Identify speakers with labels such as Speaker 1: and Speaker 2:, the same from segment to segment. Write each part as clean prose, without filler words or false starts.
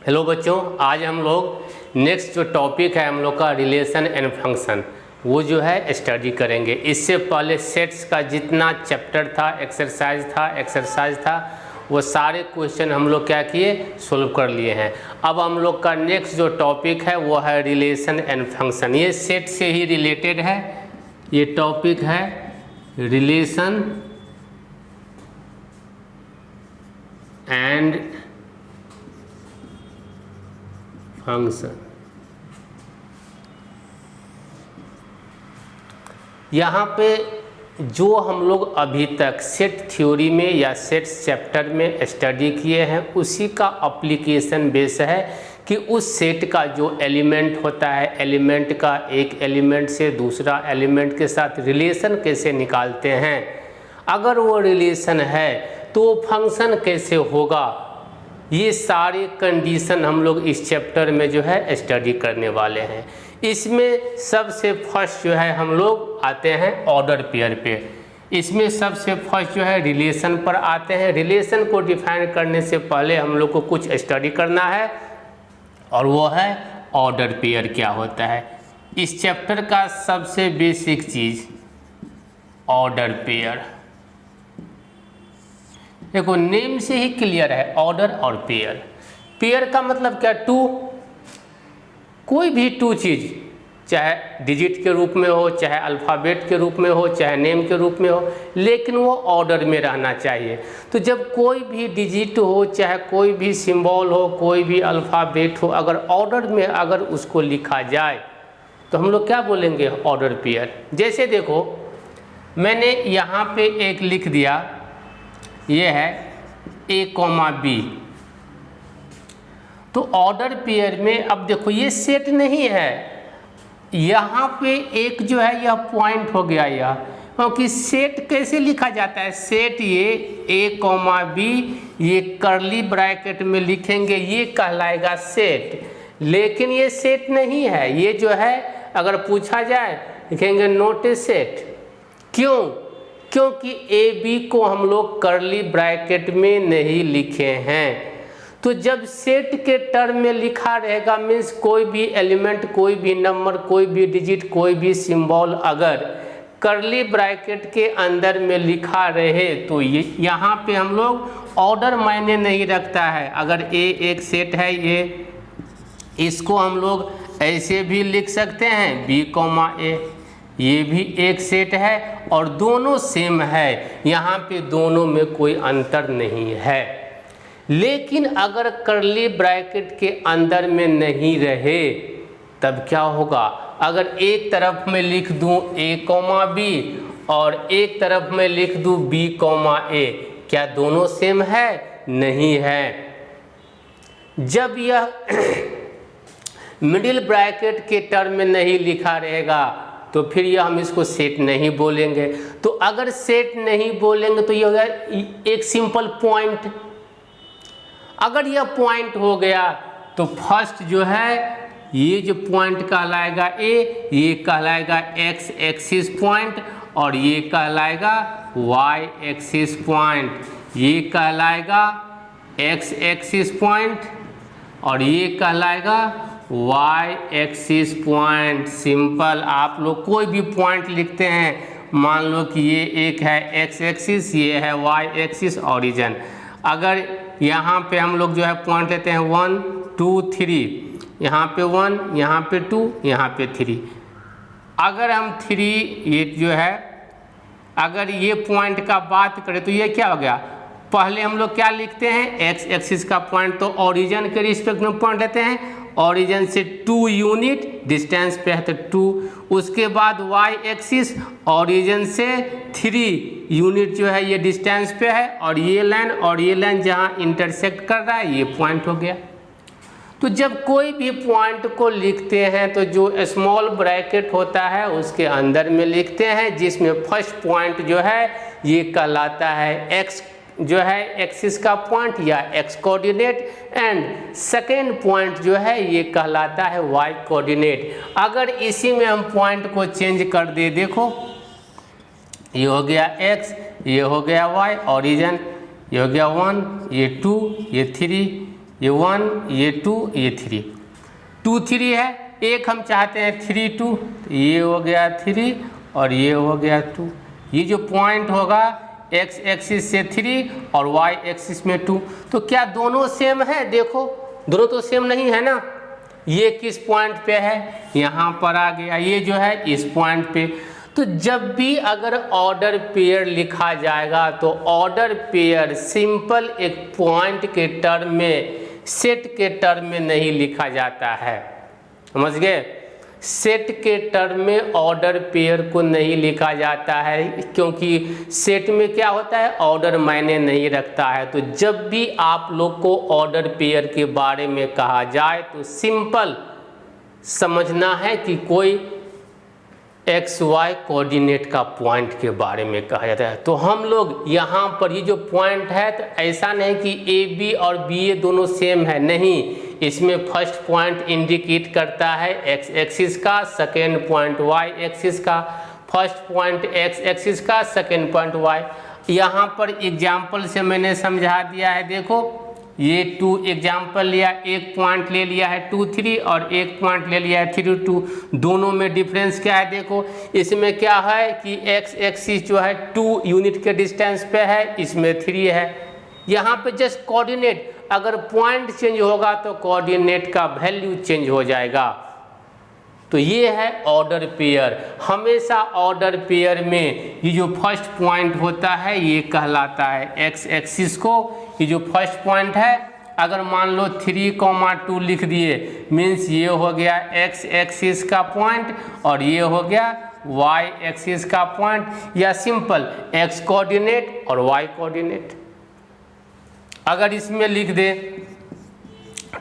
Speaker 1: Hello बच्चों, आज हम लोग नेक्स्ट जो टॉपिक है हम लोग का रिलेशन एंड फंक्शन वो जो है स्टडी करेंगे। इससे पहले सेट्स का जितना चैप्टर था, एक्सरसाइज था वो सारे क्वेश्चन हम लोग क्या किए, सोल्व कर लिए हैं। अब हम लोग का नेक्स्ट जो टॉपिक है वो है रिलेशन एंड फंक्शन। ये सेट से ही रिलेटेड है, ये टॉपिक है रिलेशन एंड फंक्शन। यहाँ पे जो हम लोग अभी तक सेट थ्योरी में या सेट चैप्टर में स्टडी किए हैं उसी का अप्लीकेशन बेस है कि उस सेट का जो एलिमेंट होता है, एलिमेंट का एक एलिमेंट से दूसरा एलिमेंट के साथ रिलेशन कैसे निकालते हैं, अगर वो रिलेशन है तो फंक्शन कैसे होगा, ये सारे कंडीशन हम लोग इस चैप्टर में जो है स्टडी करने वाले हैं। इसमें सबसे फर्स्ट जो है हम लोग आते हैं ऑर्डर पेयर पे। इसमें सबसे फर्स्ट जो है रिलेशन पर आते हैं। रिलेशन को डिफाइन करने से पहले हम लोग को कुछ स्टडी करना है और वो है ऑर्डर पेयर क्या होता है। इस चैप्टर का सबसे बेसिक चीज़ ऑर्डर पेयर। देखो नेम से ही क्लियर है, ऑर्डर और पेयर। पेयर का मतलब क्या, टू, कोई भी टू चीज़, चाहे डिजिट के रूप में हो, चाहे अल्फ़ाबेट के रूप में हो, चाहे नेम के रूप में हो, लेकिन वो ऑर्डर में रहना चाहिए। तो जब कोई भी डिजिट हो, चाहे कोई भी सिंबल हो, कोई भी अल्फ़ाबेट हो, अगर ऑर्डर में अगर उसको लिखा जाए तो हम लोग क्या बोलेंगे, ऑर्डर पेयर। जैसे देखो मैंने यहाँ पे एक लिख दिया, ये है A, B, तो ऑर्डर पेयर में अब देखो ये सेट नहीं है, यहाँ पे एक जो है यह पॉइंट हो गया यह, क्योंकि सेट कैसे लिखा जाता है, सेट ये A, B ये करली ब्रैकेट में लिखेंगे, ये कहलाएगा सेट। लेकिन ये सेट नहीं है, ये जो है अगर पूछा जाए लिखेंगे नॉट ए सेट। क्यों? क्योंकि ए बी को हम लोग करली ब्रैकेट में नहीं लिखे हैं। तो जब सेट के टर्म में लिखा रहेगा मीन्स कोई भी एलिमेंट, कोई भी नंबर, कोई भी डिजिट, कोई भी सिंबल अगर करली ब्रैकेट के अंदर में लिखा रहे तो ये यहाँ पे हम लोग ऑर्डर मायने नहीं रखता है। अगर ए एक सेट है, ये इसको हम लोग ऐसे भी लिख सकते हैं B, A, ये भी एक सेट है और दोनों सेम है, यहाँ पे दोनों में कोई अंतर नहीं है। लेकिन अगर करली ब्रैकेट के अंदर में नहीं रहे तब क्या होगा, अगर एक तरफ में लिख दूँ A, B और एक तरफ में लिख दूँ B, A, क्या दोनों सेम है? नहीं है। जब यह मिडिल ब्रैकेट के टर्म में नहीं लिखा रहेगा तो फिर यह हम इसको सेट नहीं बोलेंगे। तो अगर सेट नहीं बोलेंगे तो ये हो गया एक सिंपल पॉइंट। अगर यह पॉइंट हो गया तो फर्स्ट जो है ये जो पॉइंट कहलाएगा ए, ये कहलाएगा एक्स एक्सिस पॉइंट और ये कहलाएगा वाई एक्सिस पॉइंट, ये कहलाएगा एक्स एक्सिस पॉइंट और ये कहलाएगा वाई एक्सिस पॉइंट। सिंपल, आप लोग कोई भी पॉइंट लिखते हैं, मान लो कि ये एक है एक्स एक्सिस, ये है वाई एक्सिस ओरिजिन। अगर यहाँ पे हम लोग जो है पॉइंट लेते हैं 1, 2, 3, यहाँ पे 1, यहाँ पे 2, यहाँ पे 3। अगर हम 3 ये जो है अगर ये पॉइंट का बात करें तो ये क्या हो गया, पहले हम लोग क्या लिखते हैं, एक्स एक्सिस का पॉइंट तो ओरिजिन के रिस्पेक्ट में पॉइंट लेते हैं, ओरिजिन से 2 यूनिट डिस्टेंस पे है तो 2, उसके बाद वाई एक्सिस ओरिजिन से 3 यूनिट जो है ये डिस्टेंस पे है और ये लाइन जहाँ इंटरसेक्ट कर रहा है ये पॉइंट हो गया। तो जब कोई भी पॉइंट को लिखते हैं तो जो स्मॉल ब्रैकेट होता है उसके अंदर में लिखते हैं, जिसमें फर्स्ट पॉइंट जो है ये कहलाता है एक्स जो है एक्सिस का पॉइंट या x coordinate and second point जो है ये कहलाता है वाई कोऑर्डिनेट। अगर इसी में हम पॉइंट को चेंज कर दे, देखो ये हो गया एक्स, ये हो गया वाई ओरिजिन, ये हो गया 1, ये 2, ये 3, ये 1, ये 2, ये 3, 2 3 है, एक हम चाहते हैं 3 2, ये हो गया 3 और ये हो गया 2। ये जो पॉइंट होगा x एक्सिस से 3 और y एक्सिस में 2, तो क्या दोनों सेम है? देखो दोनों तो सेम नहीं है ना। ये किस पॉइंट पे है? यहाँ पर आ गया, ये जो है इस पॉइंट पे। तो जब भी अगर ऑर्डर पेयर लिखा जाएगा तो ऑर्डर पेयर सिंपल एक पॉइंट के टर्म में, सेट के टर्म में नहीं लिखा जाता है, समझ गए? सेट के टर्म में ऑर्डर पेयर को नहीं लिखा जाता है, क्योंकि सेट में क्या होता है, ऑर्डर मायने नहीं रखता है। तो जब भी आप लोग को ऑर्डर पेयर के बारे में कहा जाए तो सिंपल समझना है कि कोई एक्स वाई कोऑर्डिनेट का पॉइंट के बारे में कहा जाता है। तो हम लोग यहाँ पर ये जो पॉइंट है, तो ऐसा नहीं कि ए बी और बी ए दोनों सेम है, नहीं। इसमें फर्स्ट पॉइंट इंडिकेट करता है एक्स एक्सिस का, सेकेंड पॉइंट वाई एक्सिस का, फर्स्ट पॉइंट एक्स एक्सिस का, सेकेंड पॉइंट वाई। यहाँ पर एग्जाम्पल से मैंने समझा दिया है। देखो ये 2 एग्जाम्पल लिया, एक पॉइंट ले लिया है 2 3 और एक पॉइंट ले लिया है 3 2। दोनों में डिफरेंस क्या है? देखो इसमें क्या है कि एक्स एक्सिस जो है 2 यूनिट के डिस्टेंस पे है, इसमें 3 है। यहाँ पे जस्ट कोऑर्डिनेट, अगर पॉइंट चेंज होगा तो कोऑर्डिनेट का वैल्यू चेंज हो जाएगा। तो ये है ऑर्डर पेयर। हमेशा ऑर्डर पेयर में ये जो फर्स्ट पॉइंट होता है ये कहलाता है एक्स एक्सिस को। ये जो फर्स्ट पॉइंट है, अगर मान लो 3,2 लिख दिए, मीन्स ये हो गया एक्स एक्सिस का पॉइंट और ये हो गया वाई एक्सिस का पॉइंट, या सिंपल एक्स कोऑर्डिनेट और वाई कोऑर्डिनेट। अगर इसमें लिख दे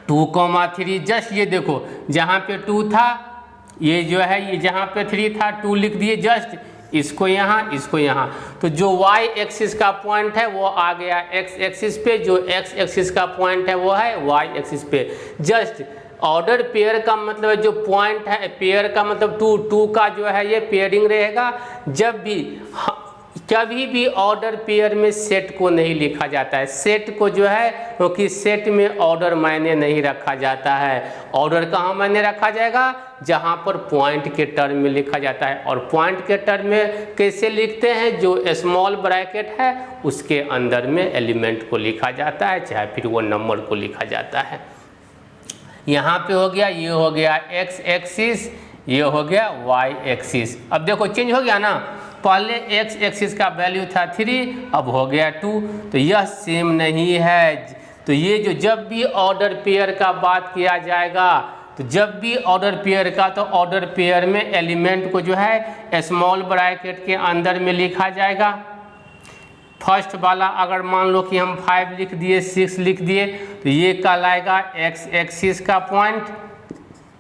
Speaker 1: 2,3, जस्ट ये देखो जहाँ पे 2 था, ये जो है ये जहाँ पे 3 था 2 लिख दिए, जस्ट इसको यहाँ इसको यहाँ। तो जो y एक्सिस का पॉइंट है वो आ गया x एक्सिस पे, जो x एक्सिस का पॉइंट है वो है y एक्सिस पे। जस्ट ऑर्डर पेयर का मतलब है जो पॉइंट है, पेयर का मतलब 2 का जो है ये पेयरिंग रहेगा। जब भी कभी भी ऑर्डर पेयर में सेट को नहीं लिखा जाता है, सेट को जो है, क्योंकि सेट में ऑर्डर मायने नहीं रखा जाता है। ऑर्डर कहाँ मायने रखा जाएगा? जहाँ पर पॉइंट के टर्म में लिखा जाता है। और पॉइंट के टर्म में कैसे लिखते हैं? जो स्मॉल ब्रैकेट है उसके अंदर में एलिमेंट को लिखा जाता है, चाहे फिर वो नंबर को लिखा जाता है। यहाँ पे हो गया, ये हो गया एक्स एक्सिस, ये हो गया वाई एक्सिस। अब देखो चेंज हो गया ना, पहले एक्स एक्सिस का वैल्यू था 3, अब हो गया 2, तो यह सेम नहीं है। तो ये जो जब भी ऑर्डर पेयर का बात किया जाएगा, तो जब भी ऑर्डर पेयर का, तो ऑर्डर पेयर में एलिमेंट को जो है स्मॉल ब्रैकेट के अंदर में लिखा जाएगा। फर्स्ट वाला अगर मान लो कि हम 5 लिख दिए, 6 लिख दिए, तो ये कहलाएगा एक्स एक्सिस का पॉइंट,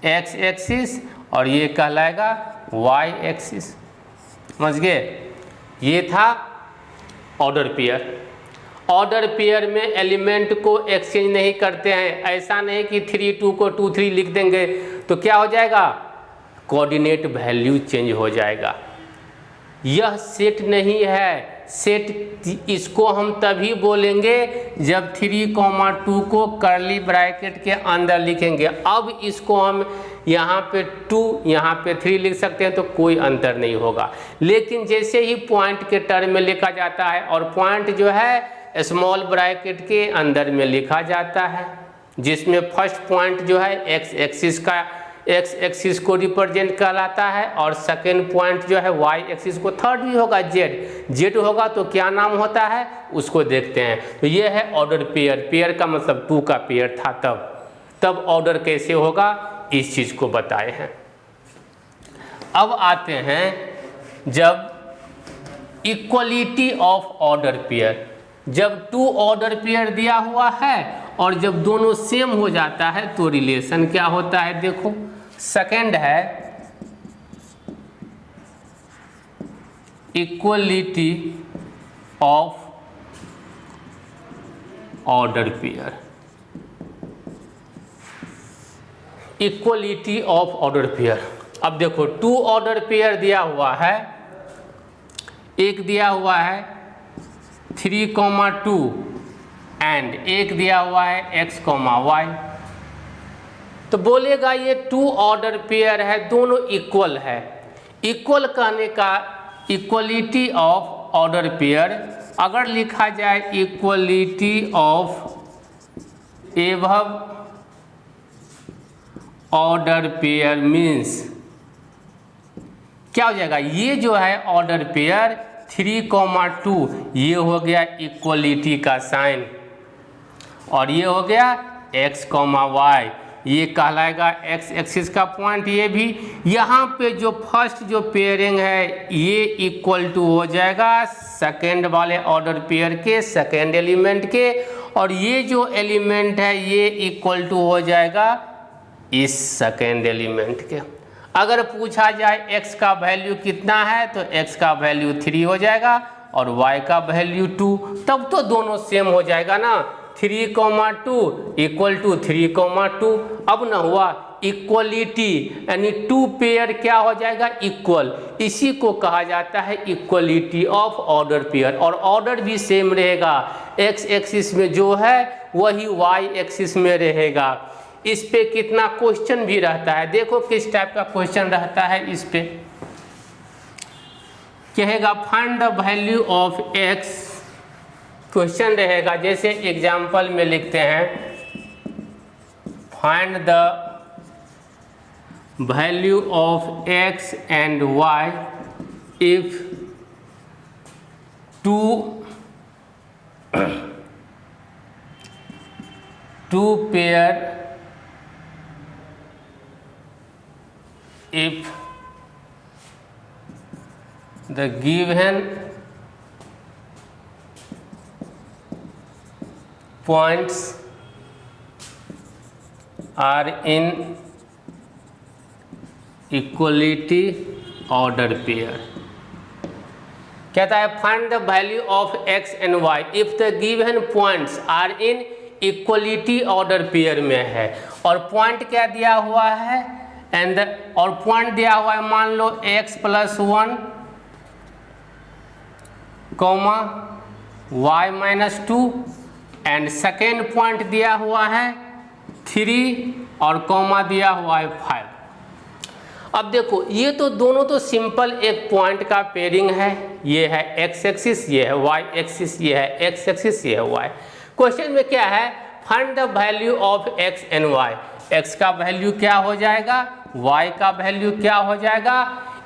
Speaker 1: एक्स एक्सिस, और ये कहलाएगा वाई एक्सिस। समझ गए? ये था ऑर्डर पेयर। ऑर्डर पेयर में एलिमेंट को एक्सचेंज नहीं करते हैं। ऐसा नहीं कि 3 2 को 2 3 लिख देंगे तो क्या हो जाएगा? कोऑर्डिनेट वैल्यू चेंज हो जाएगा। यह सेट नहीं है। सेट इसको हम तभी बोलेंगे जब 3,2 को कर्ली ब्रैकेट के अंदर लिखेंगे। अब इसको हम यहाँ पे 2 यहाँ पे 3 लिख सकते हैं तो कोई अंतर नहीं होगा। लेकिन जैसे ही पॉइंट के टर्म में लिखा जाता है और पॉइंट जो है स्मॉल ब्रैकेट के अंदर में लिखा जाता है, जिसमें फर्स्ट पॉइंट जो है एक्स एक्सिस का, एक्स एक्सिस को रिप्रेजेंट कहलाता है, और सेकेंड पॉइंट जो है वाई एक्सिस को, थर्ड भी होगा जेड होगा तो क्या नाम होता है उसको देखते हैं। तो ये है ऑर्डर पेयर। पेयर का मतलब 2 का पेयर था, तब ऑर्डर कैसे होगा इस चीज़ को बताए हैं। अब आते हैं जब इक्वलिटी ऑफ ऑर्डर पेयर, जब 2 ऑर्डर पेयर दिया हुआ है और जब दोनों सेम हो जाता है तो रिलेशन क्या होता है? देखो सेकंड है equality of order pair. Equality of order pair. अब देखो 2 ऑर्डर पेयर दिया हुआ है, एक दिया हुआ है 3,2 एंड एक दिया हुआ है x, y। तो बोलेगा ये 2 ऑर्डर पेयर है, दोनों इक्वल है। इक्वल कहने का इक्वलिटी ऑफ ऑर्डर पेयर, अगर लिखा जाए equality of above order pair means क्या हो जाएगा, ये जो है ऑर्डर पेयर 3, 2 ये हो गया इक्वलिटी का साइन, और ये हो गया x, y, ये कहलाएगा x एक्सिस का पॉइंट। ये भी यहाँ पे जो फर्स्ट जो पेयरिंग है ये इक्वल टू हो जाएगा सेकेंड वाले ऑर्डर पेयर के सेकेंड एलिमेंट के, और ये जो एलिमेंट है ये इक्वल टू हो जाएगा इस सेकेंड एलिमेंट के। अगर पूछा जाए x का वैल्यू कितना है तो x का वैल्यू 3 हो जाएगा और y का वैल्यू 2, तब तो दोनों सेम हो जाएगा ना। 3, 2 इक्वल टू 3, 2। अब ना हुआ इक्वलिटी, यानी 2 पेयर क्या हो जाएगा इक्वल, इसी को कहा जाता है इक्वलिटी ऑफ ऑर्डर पेयर। और ऑर्डर भी सेम रहेगा, x एक्सिस में जो है वही y एक्सिस में रहेगा। इस पे कितना क्वेश्चन भी रहता है, देखो किस टाइप का क्वेश्चन रहता है। इस पे कहेगा find the value of x, question रहेगा जैसे एग्जाम्पल में लिखते हैं find the value of x and y if 2 pair if the given points are in equality order pair। कहता है find the value of x and y if the given points are in equality order pair में है। और point क्या दिया हुआ है and और पॉइंट दिया हुआ है मान लो x + 1, y - 2 and second point दिया हुआ है 3 और कॉमा दिया हुआ है 5। अब देखो ये तो दोनों तो सिंपल एक पॉइंट का पेयरिंग है, ये है x एक्सिस, ये है y एक्सिस, ये है x एक्सिस, ये है y। क्वेश्चन में क्या है find the value of x and y, x का वैल्यू क्या हो जाएगा, y का वैल्यू क्या हो जाएगा।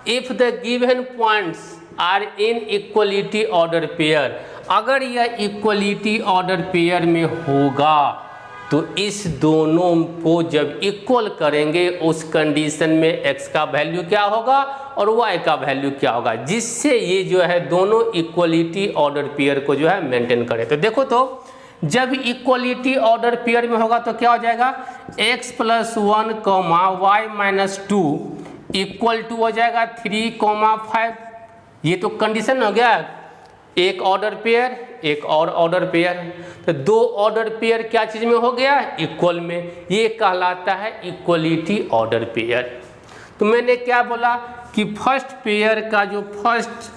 Speaker 1: If the given points are in equality order pair, अगर यह इक्वलिटी ऑर्डर पेयर में होगा तो इस दोनों को जब इक्वल करेंगे उस कंडीशन में x का वैल्यू क्या होगा और y का वैल्यू क्या होगा, जिससे ये जो है दोनों इक्वलिटी ऑर्डर पेयर को जो है मेंटेन करें। तो देखो तो जब इक्वलिटी ऑर्डर पेयर में होगा तो क्या हो जाएगा x + 1, y - 2 इक्वल टू हो जाएगा 3, 5। ये तो कंडीशन हो गया, एक ऑर्डर पेयर एक और ऑर्डर पेयर, तो 2 ऑर्डर पेयर क्या चीज़ में हो गया इक्वल में, ये कहलाता है इक्वलिटी ऑर्डर पेयर। तो मैंने क्या बोला कि फर्स्ट पेयर का जो फर्स्ट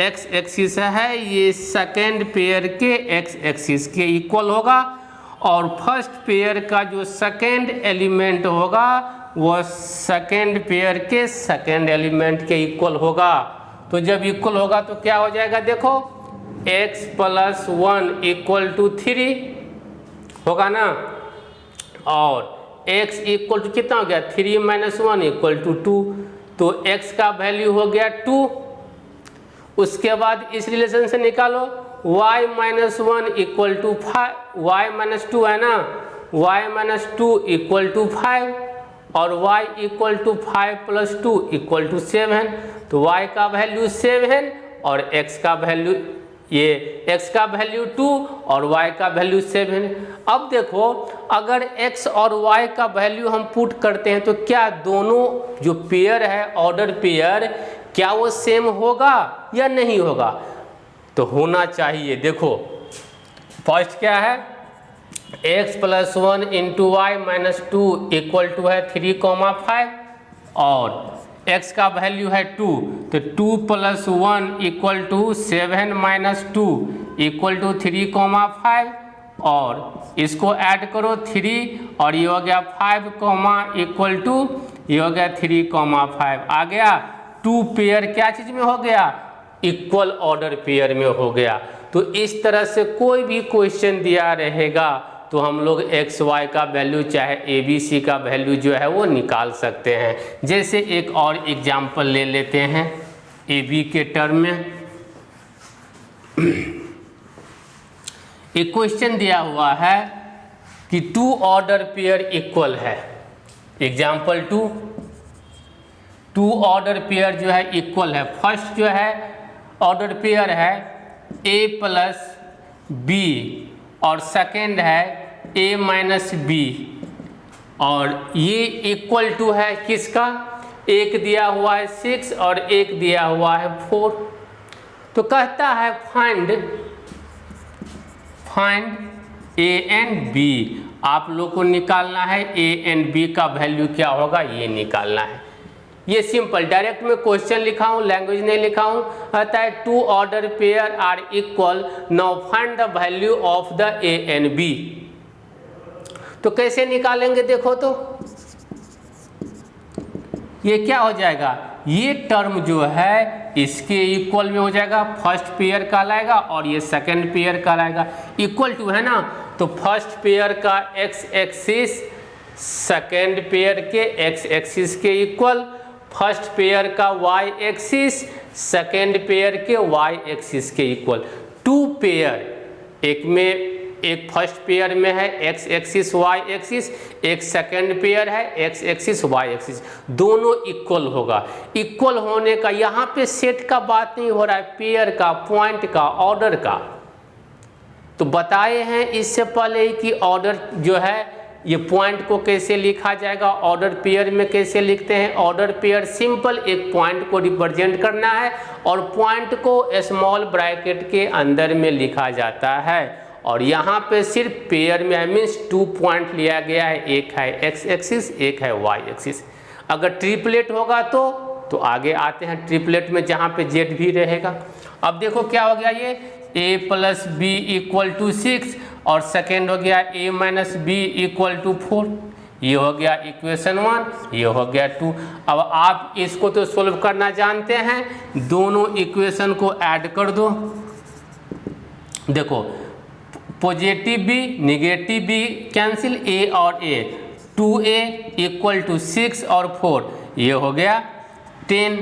Speaker 1: x एक्सिस है ये सेकेंड पेयर के x एक्सिस के इक्वल होगा, और फर्स्ट पेयर का जो सेकेंड एलिमेंट होगा वो सेकेंड पेयर के सेकेंड एलिमेंट के इक्वल होगा। तो जब इक्वल होगा तो क्या हो जाएगा, देखो x + 1 = 3 होगा ना, और x इक्वल टू कितना हो गया 3 - 1 = 2, तो x का वैल्यू हो गया 2। उसके बाद इस रिलेशन से निकालो y - 1 = 5, y - 2 है ना, y - 2 = 5 और y = 5 + 2 = 7, तो y का वैल्यू 7 और x का वैल्यू ये x का वैल्यू 2 और y का वैल्यू 7। अब देखो अगर x और y का वैल्यू हम पुट करते हैं तो क्या दोनों जो पेयर है ऑर्डर पेयर क्या वो सेम होगा या नहीं होगा, तो होना चाहिए। देखो फर्स्ट क्या है x + 1 × y - 2 = है 3, 5 और x का वैल्यू है 2, तो 2 + 1 = 7 - 2 = 3, 5 और इसको ऐड करो 3 और ये हो गया 5 कॉमा इक्वल टू ये हो गया 3 कॉमा 5 आ गया। 2 पेयर क्या चीज में हो गया, इक्वल ऑर्डर पेयर में हो गया। तो इस तरह से कोई भी क्वेश्चन दिया रहेगा तो हम लोग एक्स वाई का वैल्यू चाहे ए बी सी का वैल्यू जो है वो निकाल सकते हैं। जैसे एक और एग्जाम्पल ले लेते हैं ए बी के टर्म में। एक क्वेश्चन दिया हुआ है कि 2 ऑर्डर पेयर इक्वल है। एग्जाम्पल 2 ऑर्डर पेयर जो है इक्वल है। फर्स्ट जो है ऑर्डर पेयर है a प्लस बी और सेकेंड है a माइनस बी, और ये इक्वल टू है किसका, एक दिया हुआ है 6 और एक दिया हुआ है 4। तो कहता है फाइंड a एंड b। आप लोग को निकालना है a एंड b का वैल्यू क्या होगा, ये निकालना है। ये सिंपल डायरेक्ट में क्वेश्चन लिखा हूँ, लैंग्वेज नहीं लिखा हूँ। कहता है 2 order pair are equal, now find the value of the a and b। तो कैसे निकालेंगे देखो तो, ये क्या हो जाएगा, ये टर्म जो है इसके इक्वल में हो जाएगा, फर्स्ट पेयर कहलाएगा और ये सेकंड पेयर कहलाएगा। इक्वल टू है ना, तो फर्स्ट पेयर का एक्स एक्सिस सेकंड पेयर के एक्स एक्सिस के इक्वल, फर्स्ट पेयर का वाई एक्सिस सेकंड पेयर के वाई एक्सिस के इक्वल। 2 पेयर, एक में एक फर्स्ट पेयर में है एक्स एक्सिस वाई एक्सिस, एक सेकंड पेयर है एक्स एक्सिस वाई एक्सिस, दोनों इक्वल होगा। इक्वल होने का यहाँ पे सेट का बात नहीं हो रहा है, पेयर का, पॉइंट का, ऑर्डर का। तो बताए हैं इससे पहले ही कि ऑर्डर जो है ये पॉइंट को कैसे लिखा जाएगा, ऑर्डर पेयर में कैसे लिखते हैं। ऑर्डर पेयर सिंपल एक पॉइंट को रिप्रेजेंट करना है और पॉइंट को स्मॉल ब्रैकेट के अंदर में लिखा जाता है। और यहाँ पे सिर्फ पेयर में है, मीन्स 2 पॉइंट लिया गया है, एक है एक्स एक्सिस एक है वाई एक्सिस। अगर ट्रिपलेट होगा तो आगे आते हैं ट्रिपलेट में जहाँ पे जेड भी रहेगा। अब देखो क्या हो गया, ये a plus B equal to 6 और सेकेंड हो गया a minus B equal to 4। ये हो गया इक्वेशन 1, ये हो गया 2। अब आप इसको तो सोल्व करना जानते हैं, दोनों इक्वेशन को ऐड कर दो। देखो positive B negative B cancel, a और a, 2a इक्वल टू 6 और 4, ये हो गया 10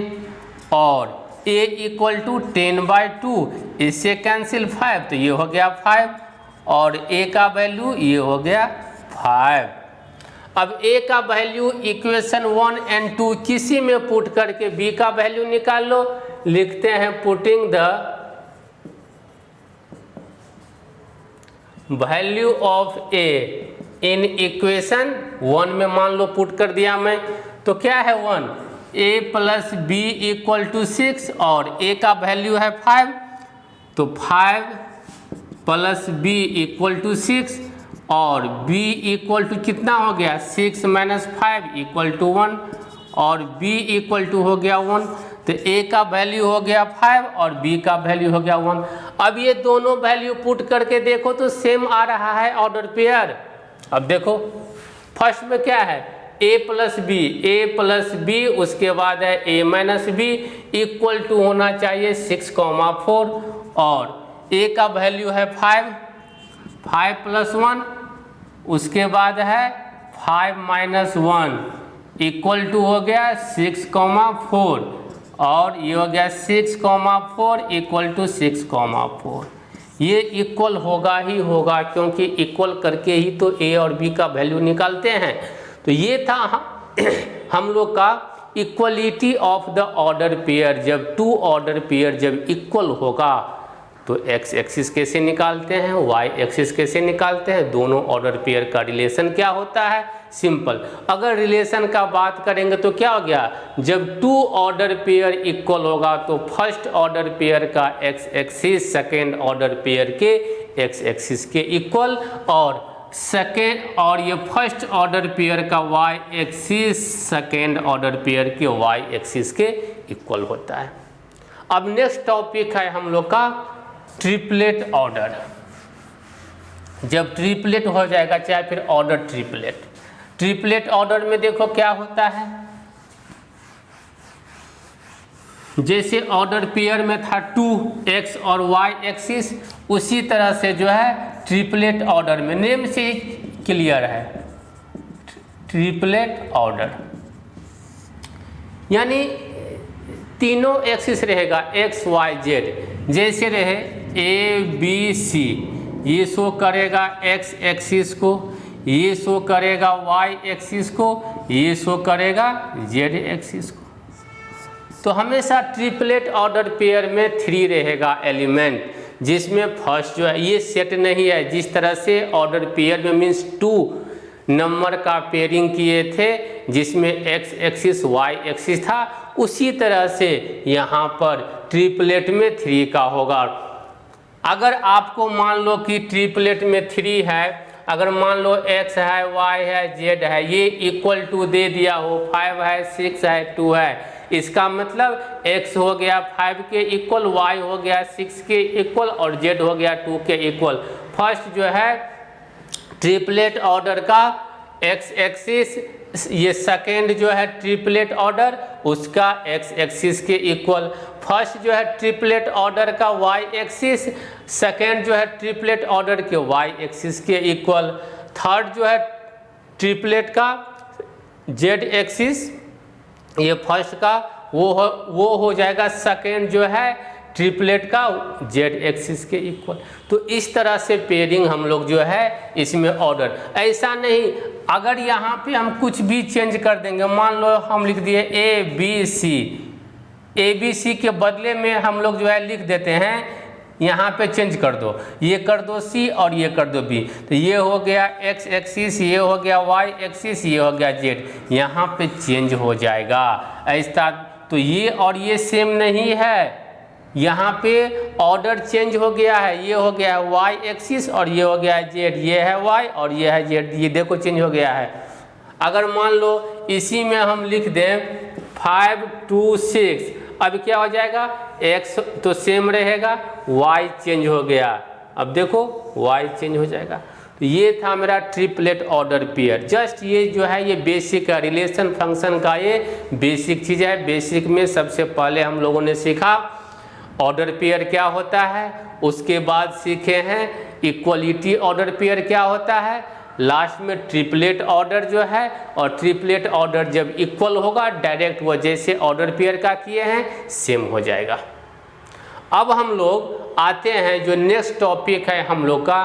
Speaker 1: और a इक्वल टू 10/2, इससे कैंसिल 5 तो ये हो गया 5 और a का वैल्यू ये हो गया 5। अब a का वैल्यू इक्वेशन 1 एंड 2 किसी में पुट करके b का वैल्यू निकाल लो। लिखते हैं putting the value of a in equation 1 में मान लो पुट कर दिया मैं, तो क्या है 1, a plus B equal to 6 और a का वैल्यू है 5, तो 5 प्लस बी इक्वल टू 6 और b इक्वल टू कितना हो गया 6 माइनस 5 इक्वल टू 1 और b इक्वल टू हो गया 1। तो a का वैल्यू हो गया 5 और b का वैल्यू हो गया 1। अब ये दोनों वैल्यू पुट करके देखो तो सेम आ रहा है ऑर्डर पेयर। अब देखो फर्स्ट में क्या है a प्लस बी, उसके बाद है a minus B equal to होना चाहिए 6,4 और a का वैल्यू है 5 प्लस 1, उसके बाद है 5 माइनस 1 इक्वल टू हो गया 6,4 और ये हो गया 6,4 इक्वल टू 6,4। ये इक्वल होगा ही होगा, क्योंकि इक्वल करके ही तो a और b का वैल्यू निकालते हैं। तो ये था हम लोग का equality of the order pair. जब 2 ऑर्डर पेयर जब इक्वल होगा तो एक्स एक्सिस कैसे निकालते हैं, वाई एक्सिस कैसे निकालते हैं, दोनों ऑर्डर पेयर का रिलेशन क्या होता है, सिंपल। अगर रिलेशन का बात करेंगे तो क्या हो गया, जब 2 ऑर्डर पेयर इक्वल होगा तो फर्स्ट ऑर्डर पेयर का X axis second order pair के एक्स एक्सिस के इक्वल और सेकेंड और ये फर्स्ट ऑर्डर पेयर का Y axis second order pair के वाई एक्सिस के इक्वल होता है। अब नेक्स्ट टॉपिक है हम लोग का ट्रिपलेट ऑर्डर। जब ट्रिपलेट हो जाएगा, चाहे फिर ऑर्डर ट्रिपलेट, ट्रिपलेट ऑर्डर में देखो क्या होता है, जैसे ऑर्डर पेयर में था 2x और y एक्सिस, उसी तरह से जो है ट्रिपलेट ऑर्डर में, नेम से ही क्लियर है, ट्रिपलेट ऑर्डर यानी तीनों एक्सिस रहेगा x y z, जैसे रहे a b c, ये शो करेगा x एक्सिस को, ये शो करेगा y एक्सिस को, ये शो करेगा z एक्सिस को। तो हमेशा ट्रिपलेट ऑर्डर पेयर में 3 रहेगा एलिमेंट, जिसमें फर्स्ट जो है ये सेट नहीं है, जिस तरह से ऑर्डर पेयर में मीन्स 2 नंबर का पेयरिंग किए थे जिसमें x एक्सिस y एक्सिस था, उसी तरह से यहाँ पर ट्रिपलेट में 3 का होगा। अगर आपको मान लो कि ट्रिपलेट में 3 है, अगर मान लो x है y है z है, ये इक्वल टू दे दिया हो, 5 है 6 है 2 है, इसका मतलब x हो गया 5 के इक्वल, y हो गया 6 के इक्वल और z हो गया 2 के इक्वल। फर्स्ट जो है ट्रिपलेट ऑर्डर का x एक्सिस, ये सेकेंड जो है ट्रिपलेट ऑर्डर उसका x एक्सिस के इक्वल, फर्स्ट जो है ट्रिपलेट ऑर्डर का y एक्सिस, सेकेंड जो है ट्रिपलेट ऑर्डर के y एक्सिस के इक्वल, थर्ड जो है ट्रिपलेट का z एक्सिस, ये फर्स्ट का वो हो जाएगा सेकेंड जो है ट्रिपलेट का z एक्सिस के इक्वल। तो इस तरह से पेयरिंग हम लोग जो है इसमें ऑर्डर, ऐसा नहीं अगर यहाँ पे हम कुछ भी चेंज कर देंगे, मान लो हम लिख दिए a b c के बदले में हम लोग जो है लिख देते हैं यहाँ पे चेंज कर दो, ये कर दो c और ये कर दो b, तो ये हो गया x एक्सिस, ये हो गया y एक्सिस, ये हो गया z, यहाँ पे चेंज हो जाएगा ऐसा। तो ये और ये सेम नहीं है, यहाँ पे ऑर्डर चेंज हो गया है, ये हो गया है y एक्सिस और ये हो गया है z, ये है y और ये है z, ये देखो चेंज हो गया है। अगर मान लो इसी में हम लिख दें 5 2 6, अब क्या हो जाएगा, x तो सेम रहेगा, y चेंज हो गया, अब देखो y चेंज हो जाएगा। तो ये था मेरा ट्रिपलेट ऑर्डर पेयर। जस्ट ये जो है ये बेसिक रिलेशन फंक्शन का ये बेसिक चीज़ है। बेसिक में सबसे पहले हम लोगों ने सीखा ऑर्डर पेयर क्या होता है, उसके बाद सीखे हैं इक्वलिटी ऑर्डर पेयर क्या होता है, लास्ट में ट्रिपलेट ऑर्डर जो है, और ट्रिपलेट ऑर्डर जब इक्वल होगा डायरेक्ट वो जैसे ऑर्डर पेयर का किए हैं सेम हो जाएगा। अब हम लोग आते हैं जो नेक्स्ट टॉपिक है हम लोग का,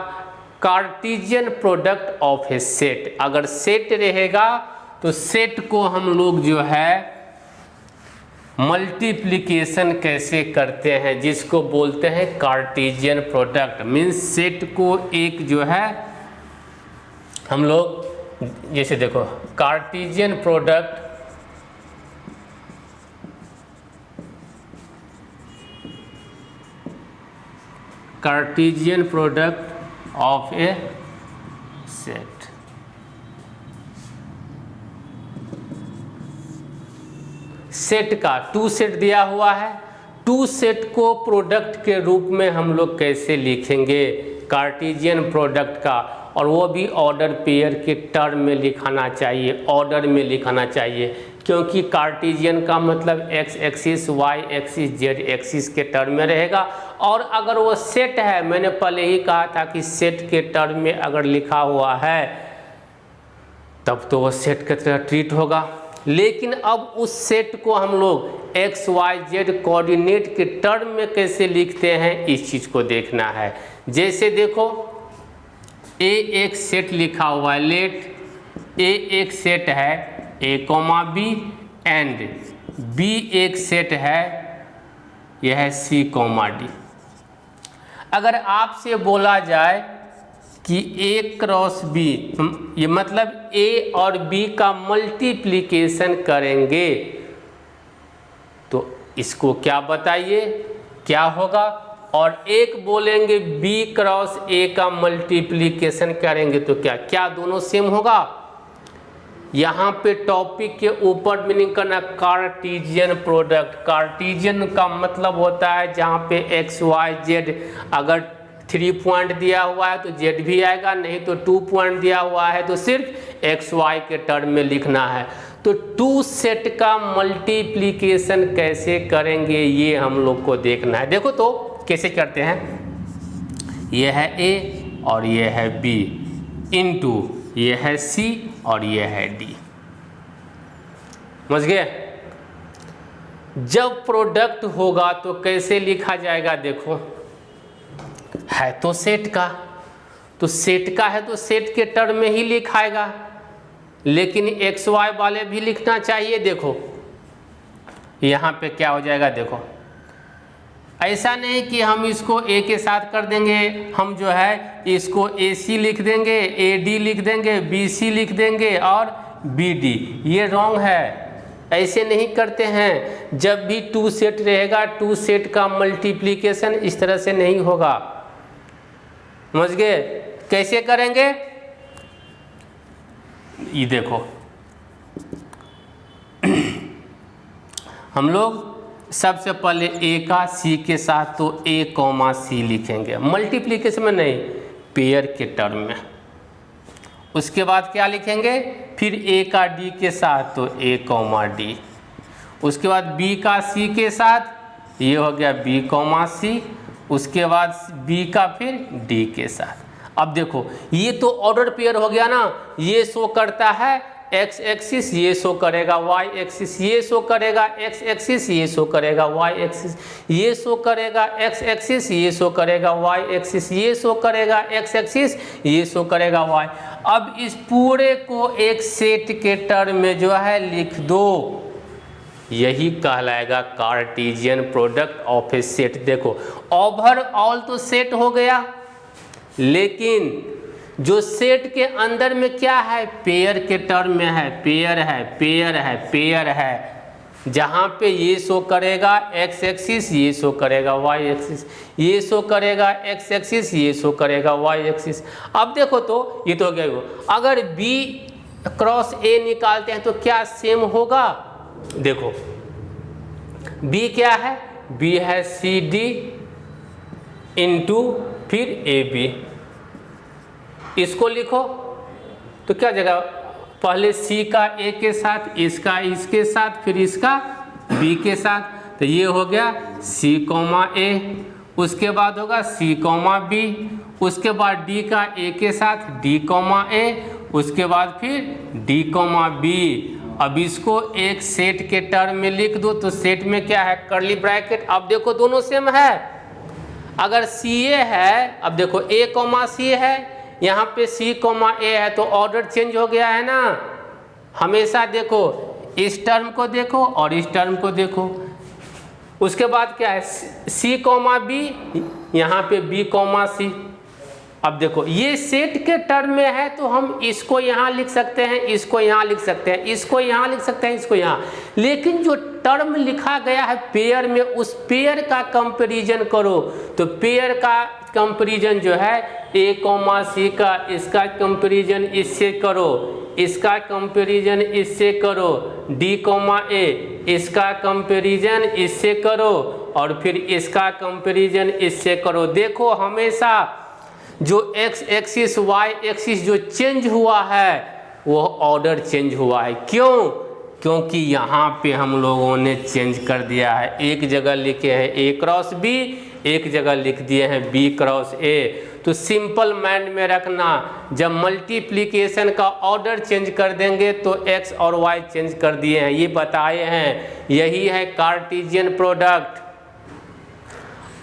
Speaker 1: Cartesian product of A set. अगर सेट रहेगा तो सेट को हम लोग जो है मल्टीप्लिकेशन कैसे करते हैं, जिसको बोलते हैं कार्टेशियन प्रोडक्ट। मीन्स सेट को एक जो है हम लोग जैसे देखो Cartesian product of A set. Set का 2 सेट दिया हुआ है, 2 सेट को प्रोडक्ट के रूप में हम लोग कैसे लिखेंगे कार्टेशियन प्रोडक्ट का, और वो भी ऑर्डर पेयर के टर्म में लिखाना चाहिए, ऑर्डर में लिखाना चाहिए, क्योंकि कार्टेशियन का मतलब x axis y axis z axis के टर्म में रहेगा। और अगर वो सेट है, मैंने पहले ही कहा था कि सेट के टर्म में अगर लिखा हुआ है तब तो वो सेट की तरह ट्रीट होगा। लेकिन अब उस सेट को हम लोग x y z कोऑर्डिनेट के टर्म में कैसे लिखते हैं, इस चीज़ को देखना है। जैसे देखो a एक सेट लिखा हुआ है, लेट a एक सेट है a, b एंड b एक सेट है, यह है c, d। अगर आपसे बोला जाए कि a क्रॉस b, ये मतलब a और b का मल्टीप्लिकेशन करेंगे तो इसको क्या बताइए क्या होगा, और एक बोलेंगे b क्रॉस a का मल्टीप्लिकेशन करेंगे तो क्या क्या दोनों सेम होगा। यहाँ पे टॉपिक के ऊपर मीनिंग करना कार्टेशियन प्रोडक्ट। कार्टेशियन का मतलब होता है जहाँ पे x y z अगर 3 पॉइंट दिया हुआ है तो जेड भी आएगा, नहीं तो 2 पॉइंट दिया हुआ है तो सिर्फ एक्स वाई के टर्म में लिखना है। तो 2 सेट का मल्टीप्लिकेशन कैसे करेंगे ये हम लोग को देखना है। देखो तो कैसे करते हैं, ये है ए और ये है बी इनटू ये है सी और ये है डी। समझ गए? जब प्रोडक्ट होगा तो कैसे लिखा जाएगा, देखो है तो सेट का, तो सेट का है तो सेट के टर्म में ही लिखाएगा, लेकिन एक्स वाई वाले भी लिखना चाहिए। देखो यहाँ पे क्या हो जाएगा, देखो ऐसा नहीं कि हम इसको ए के साथ कर देंगे, हम जो है इसको ए सी लिख देंगे, ए डी लिख देंगे, बी सी लिख देंगे और बी डी, ये रॉन्ग है, ऐसे नहीं करते हैं। जब भी 2 सेट रहेगा 2 सेट का मल्टीप्लिकेशन इस तरह से नहीं होगा। समझ गए? कैसे करेंगे, ये देखो हम लोग सबसे पहले ए का सी के साथ तो ए कॉमा सी लिखेंगे, मल्टीप्लिकेशन में नहीं, पेयर के टर्म में। उसके बाद क्या लिखेंगे, फिर ए का डी के साथ तो ए कॉमा डी, उसके बाद बी का सी के साथ ये हो गया बी कॉमा सी, उसके बाद बी का फिर डी के साथ। अब देखो ये तो ऑर्डर पेयर हो गया ना, ये शो करता है एक्स एक्सिस, ये शो करेगा वाई एक्सिस, ये शो करेगा एक्स एक्सिस, ये शो करेगा वाई एक्सिस, ये शो करेगा एक्स एक्सिस, ये शो करेगा वाई एक्सिस, ये शो करेगा एक्स एक्सिस, ये शो करेगा वाई। अब इस पूरे को एक सेट के टर्म में जो है लिख दो, यही कहलाएगा Cartesian product of A set. देखो ओवरऑल तो सेट हो गया, लेकिन जो सेट के अंदर में क्या है, पेयर के टर्म में है, पेयर है, पेयर है, पेयर है, जहाँ पे ये शो करेगा एक्स एक्सिस, ये शो करेगा वाई एक्सिस, ये शो करेगा एक्स एक्सिस, ये शो करेगा वाई एक्सिस। अब देखो तो ये तो हो गया वो, अगर बी क्रॉस ए निकालते हैं तो क्या सेम होगा, देखो बी क्या है, बी है सी डी इंटू फिर ए बी, इसको लिखो तो क्या जगह, पहले सी का ए के साथ, इसका इसके साथ, फिर इसका बी के साथ, तो ये हो गया सी कॉमा ए, उसके बाद होगा सी कॉमा बी, उसके बाद डी का ए के साथ डी कॉमा ए, उसके बाद फिर डी कॉमा बी। अब इसको एक सेट के टर्म में लिख दो, तो सेट में क्या है, कर्ली ब्रैकेट। अब देखो दोनों सेम है, अगर सी ए है, अब देखो ए कॉमा सी है, यहाँ पे सी कॉमा ए है, तो ऑर्डर चेंज हो गया है ना। हमेशा देखो इस टर्म को देखो और इस टर्म को देखो। उसके बाद क्या है, सी कॉमा बी, यहाँ पे बी कॉमा सी। अब देखो ये सेट के टर्म में है तो हम इसको यहाँ लिख सकते हैं, इसको यहाँ लिख सकते हैं, इसको यहाँ लिख सकते हैं, इसको यहाँ, लेकिन जो टर्म लिखा गया है पेयर में, उस पेयर का कंपैरिजन करो। तो पेयर का कंपैरिजन जो है ए कॉमा सी का, इसका कंपैरिजन इससे करो, इसका कंपैरिजन इससे करो, डी कॉमा ए, इसका कंपैरिजन इससे करो, और फिर इसका कंपैरिजन इससे करो। देखो हमेशा जो एक्स एक्सिस वाई एक्सिस जो चेंज हुआ है वो ऑर्डर चेंज हुआ है। क्यों? क्योंकि यहाँ पे हम लोगों ने चेंज कर दिया है, एक जगह लिखे हैं ए क्रॉस बी, एक जगह लिख दिए हैं बी क्रॉस ए। तो सिंपल माइंड में रखना, जब मल्टीप्लिकेशन का ऑर्डर चेंज कर देंगे तो एक्स और वाई चेंज कर दिए हैं, ये बताए हैं, यही है कार्टेशियन प्रोडक्ट।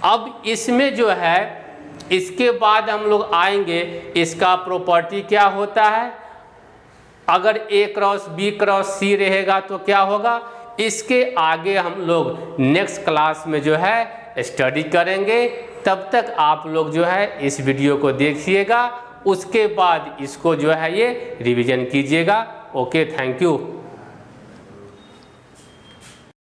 Speaker 1: अब इसमें जो है, इसके बाद हम लोग आएंगे, इसका प्रॉपर्टी क्या होता है, अगर ए क्रॉस बी क्रॉस सी रहेगा तो क्या होगा, इसके आगे हम लोग नेक्स्ट क्लास में जो है स्टडी करेंगे। तब तक आप लोग जो है इस वीडियो को देखिएगा, उसके बाद इसको जो है ये रिवीजन कीजिएगा। Okay, thank you.